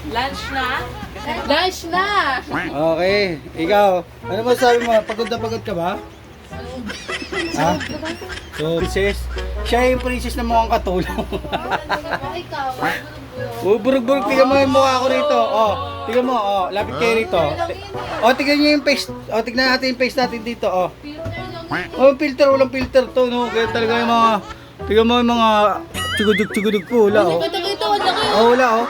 Lunch na? Lunch na! Okay, ikaw. Ano ba sabi mo? Pagod na pagod ka ba? Ha? So, princess. Siya yung princess na mukhang katulong. Ikaw, Burug-burug, tignan mo yung mukha ko rito. Oh, tignan mo, oh, lapit kayo rito. Oh, tignan niyo yung face. Oh, tignan natin yung face natin dito, oh. Oh, filter, walang filter to, no. Kaya talaga yung mga, tignan mo yung mga tsugudug-tsugudug po, wala, oh. ito, wala kayo. Oh, wala, oh.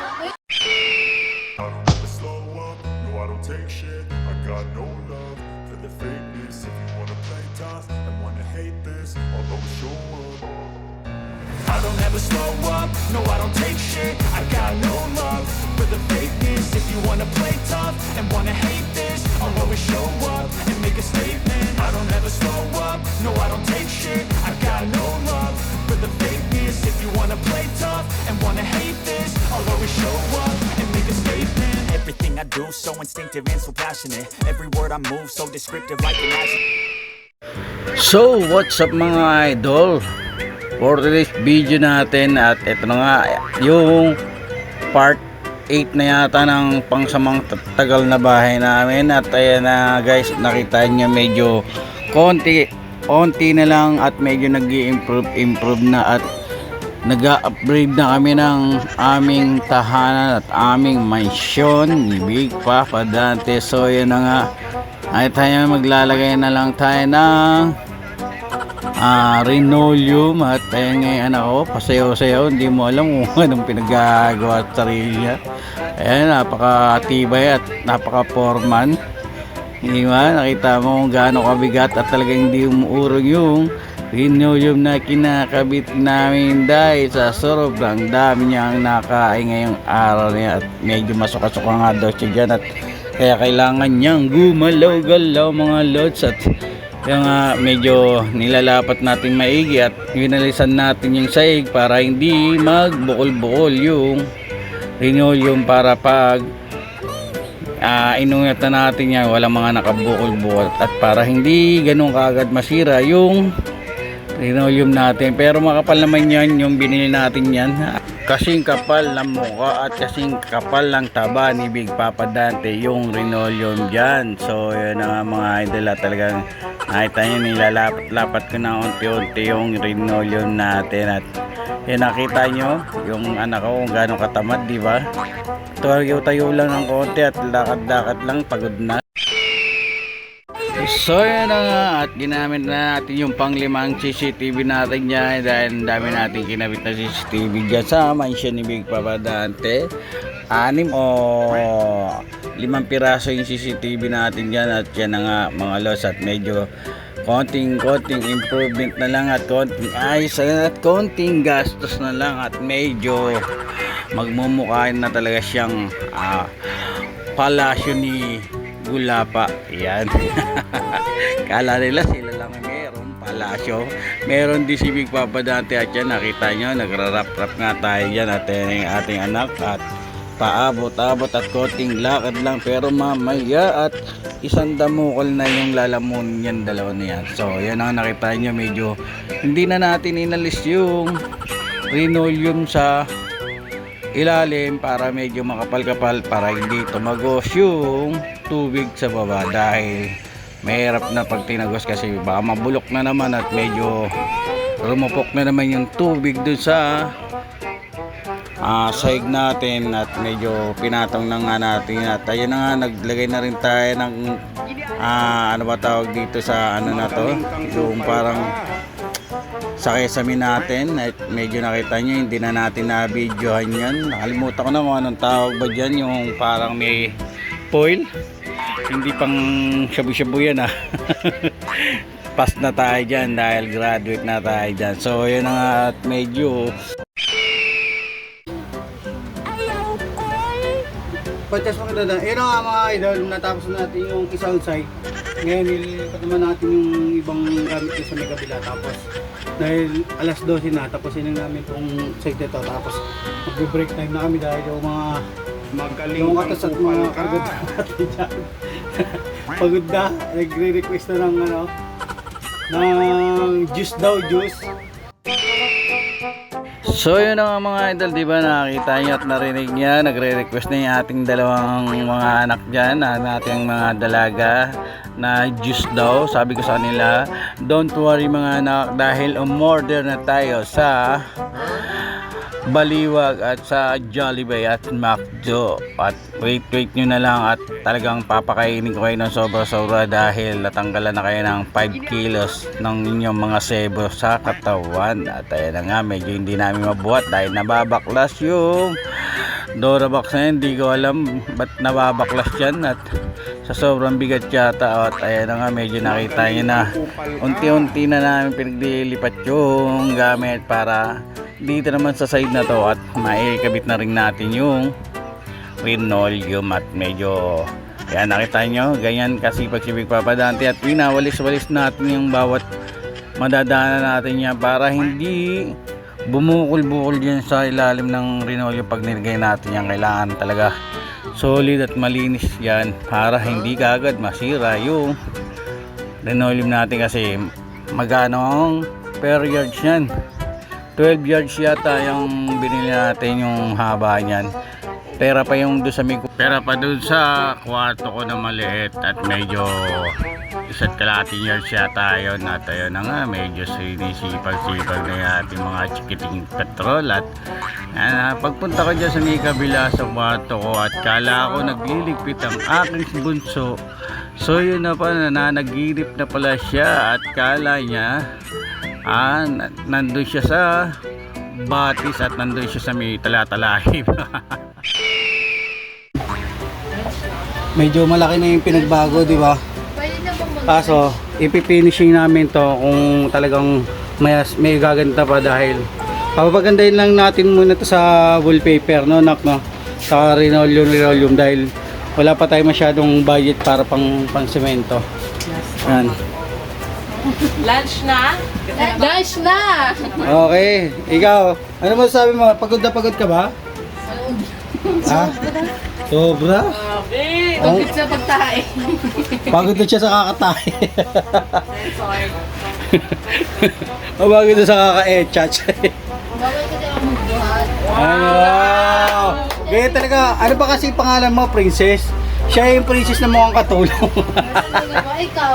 I don't ever slow up, no I don't take shit. I got no love for the fakeness. If you wanna play tough and wanna hate this, I'll always show up and make a statement. I don't ever slow up, no I don't take shit. I got no love for the fakeness. If you wanna play tough and wanna hate this, I'll always show up and make a statement. Everything I do so instinctive and so passionate. Every word I move so descriptive like an action. So, what's up mga idol? For today's video natin at ito na nga yung part 8 na yata ng pangsamang tagal na bahay namin at ayan na guys, nakita nyo medyo konti na lang at medyo nag-i-improve na at nag-upgrade na kami ng aming tahanan at aming mansyon ni Big Papa Dante. So yan na nga, ay tayo maglalagay na lang tayo ng linoleum at ayun nga yung anak ko pasayaw-sayaw, hindi mo alam kung anong pinagagawa at sarili niya. Ayan, napakatibay at napaka-forman, diba? Nakita mo kung gaano kabigat at talagang hindi umuurong yung linoleum na kinakabit namin dahil sa sobrang dami niyang nakain ngayong araw niya at medyo masuka-suka nga daw siya dyan at kaya kailangan niyang gumalaw-galaw mga lods at kaya nga medyo nilalapat natin maigi at winalisan natin yung saig para hindi magbukol-bukol yung linoleum para pag inungatan natin yan walang mga nakabukol-bukol at para hindi ganun kaagad masira yung linoleum natin. Pero makapal naman yan yung binili natin yan, kasing kapal ng mukha at kasing kapal ng taba ni Big Papa Dante yung linoleum dyan. So yun na mga idol at talagang nakita nyo nilalapat ko na unti-unti yung linoleum natin at yun, nakita nyo yung anak ko kung gano'ng katamad, diba? Tayo lang ng konti at lakad-lakad lang, pagod na. So yan na nga at ginamit na natin yung panglimang CCTV natin dyan dahil dami natin kinabit na CCTV dyan sa mansion ni Big Papa Dante. 6 o 5 piraso yung CCTV natin dyan at yan na nga mga los at medyo konting improvement na lang at konting ayos at konting gastos na lang at medyo magmumukhain na talaga siyang palasyo ni Gulapa. Yan. Kala nila sila lang meron palasyo. Meron din si Big Papa Dante at yan nakita nyo nagrarap-rap nga tayo yan at yung ating anak at paabot-abot at konting lakad lang pero mamaya at isang damukol na yung lalamunin yan dalawa na yan. So yan ang nakita nyo medyo hindi na natin inalis yung linoleum sa ilalim para medyo makapal-kapal para hindi tumagos yung tubig sa baba dahil mahirap na pag tinagos kasi baka mabulok na naman at medyo rumupok na naman yung tubig dun sa saig natin at medyo pinatong na nga natin at ayun na nga naglagay na rin tayo ng ano ba tawag dito sa ano na to yung parang sa kesame natin at medyo nakita nyo hindi na natin na videohan yan, nakalimutan ko na kung anong tawag ba dyan yung parang may foil, hindi pang shabu-shabu yan pass na tayo dyan dahil graduate na tayo dyan. So yun na nga at medyo Pagkas mga dadang, yun nga mga idol, natapos natin yung isang side. Ngayon nilipat naman natin yung ibang gamit ko sa may kabila. Tapos dahil alas 12 na, tapos yun namin itong side nito. Tapos mag-break time na kami dahil yung mga yung katas at mga kagad natin dyan. Pagod na, nagre-request na ng ano, ng juice daw, juice. So yun ang mga idol, di ba nakita niyo at narinig niya, nagre-request na yung ating dalawang mga anak dyan, ating mga dalaga na juice daw. Sabi ko sa kanila, don't worry mga anak dahil umorder na tayo sa Baliwag at sa Jollibee at McDo. At wait nyo na lang at talagang papakainin ko kayo ng sobra-sobra dahil natanggalan na kayo ng 5 kilos ng inyong mga sebo sa katawan. At ayan na nga, medyo hindi namin mabuhat dahil nababaklas yung Dorabox na yun. Hindi ko alam ba't nababaklas yan at sa sobrang bigat yata. At ayan na nga, medyo nakita nyo na unti-unti na namin pinaglilipat yung gamit para dito naman sa side na to at maikabit na rin natin yung linoleum at medyo yan, nakita nyo ganyan kasi pag si Big Papa Dante at pinawalis-walis natin yung bawat madadaanan natin yan para hindi bumukol-bukol dyan sa ilalim ng linoleum. Pag nilagay natin yan, kailangan talaga solid at malinis yan para hindi kaagad masira yung linoleum natin kasi magano ang per yards yan. 12 yards yata yung binili natin yung haba niyan. Pera pa yung doon sa pera pa doon sa kwarto ko na maliit at medyo isa't kalating yards yata yun. At ayun na nga, medyo sinisipag-sipag na yung ating mga chikiting petrol. At pagpunta ko dyan sa may kabila sa kwarto ko at kala ko nagliligpit ang aking bunso. So yun na pala, nanaginip na pala siya at kala niya nandun siya sa batis at nandun siya sa may talatalahi. Medyo malaki na yung pinagbago, di ba? Pwede na bang Kaso, ipifinishing namin to kung talagang may gaganda pa dahil papagandahin lang natin muna to sa wallpaper, no, nak, no? Sa linoleum dahil wala pa tayo masyadong budget para pang semento. Yan. Lunch na? Lunch na! Okay, ikaw, ano masasabi mo? Pagod na pagod ka ba? Ha? Sobra? Okay. Pagkit sa pagtae. Pagod na siya sa kakatahe. Pagod na sa kaka-echat. Bawal ka din ako magbuhat. Ano? Gaya talaga, ano ba kasi pangalan mo, princess? Siya yung princess na mukhang katulong. Ikaw,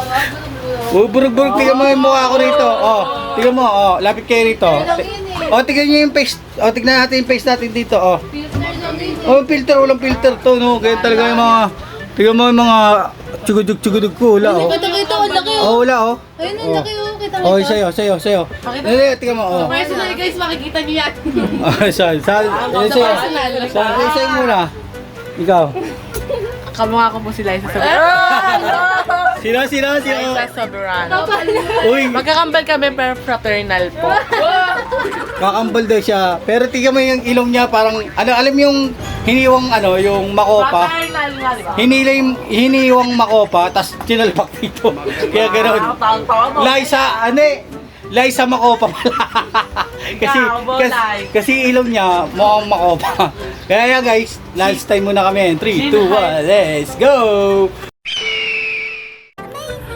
Oh, burug-burug, tingnan mo yung mukha ko rito. Oh, tingnan mo, oh, lapit kayo rito. Oh, tingnan niyo yung face. Oh, tingnan natin yung face natin dito, oh. filter lang din. Oh, filter, walang filter to, no. Ganyan talaga yung mga, tingnan mo yung mga tsugudug ko, wala, oh. Kita, ang laki Oh, wala, oh. Ayun, ang laki kita. Oh, sa'yo. Hindi, tingnan mo, oh. Personal guys, makikita niyo yan. Oh, sa'yo muna. Ikaw. Kamukha ko po si Liza Soberano. Sino? Liza Soberano. Uy, Magkakambal kami pero fraternal po. kakambal daw siya. Pero tingnan mo yung ilong niya, parang, alam yung hiniwang, yung makopa. Fraternal nga, di ba? Hiniwang makopa, tas sinalpak dito. Kaya gano'n. Liza Makopa pala. kasi ilong niya mukhang makopa. Kaya guys, lunch time muna kami. 3, 2, 1, let's go!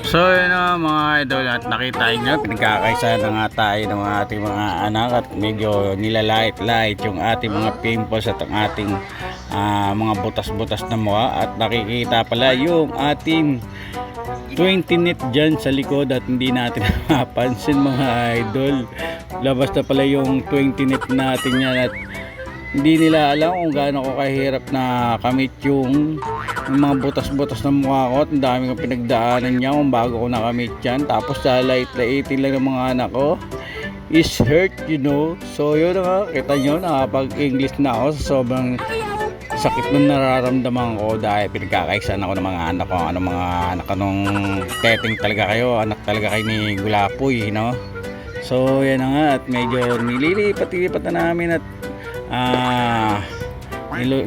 So yun na mga idol at nakita nyo, pinagkakaisa na nga tayo ng ating mga anak at medyo nilalait-lait yung ating mga pimples at ang ating mga butas-butas na mukha at nakikita pala yung ating 20 net dyan sa likod at hindi natin mapansin mga idol. Labas na pala yung 20 net natin yan at hindi nila alam kung gaano ko kahirap na kamit yung mga butas-butas ng mukha ko at ang dami kong pinagdaanan niya kung bago ko nakamit yan. Tapos sa light-lighting lang ng mga anak ko is hurt, you know. So yun nga, kita nyo, nakapag-English na ako sa sobrang sakit nung nararamdaman ko dahil pinagkakaisan ako ng mga anak ko. Ano mga anak nung teteng talaga kayo, anak talaga kayo ni Gulapoy, no? So yan na nga at medyo nililipat-lipat na namin at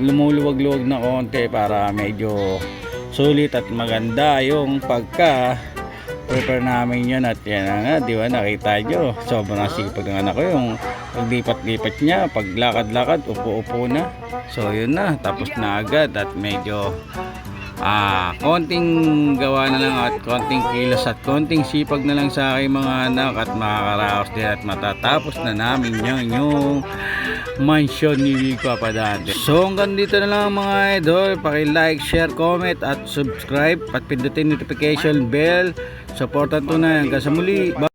lumuluwag-luwag na konti para medyo sulit at maganda yung pagka-prepare namin yun. At yan na nga, di ba, nakita nyo sobrang sipag ng anak ko yung paglipat-lipat niya, paglakad-lakad, upo-upo na. So yun na, tapos na agad at medyo konting gawa na lang at konting kilos at konting sipag na lang sa aking mga anak at makakaraos din at matatapos na namin yung mansion ni Big Papa Dante. So hanggang dito na lang mga idol, paki-like, share, comment at subscribe at pindutin notification bell. Supportan to na hanggang sa muli. Bye.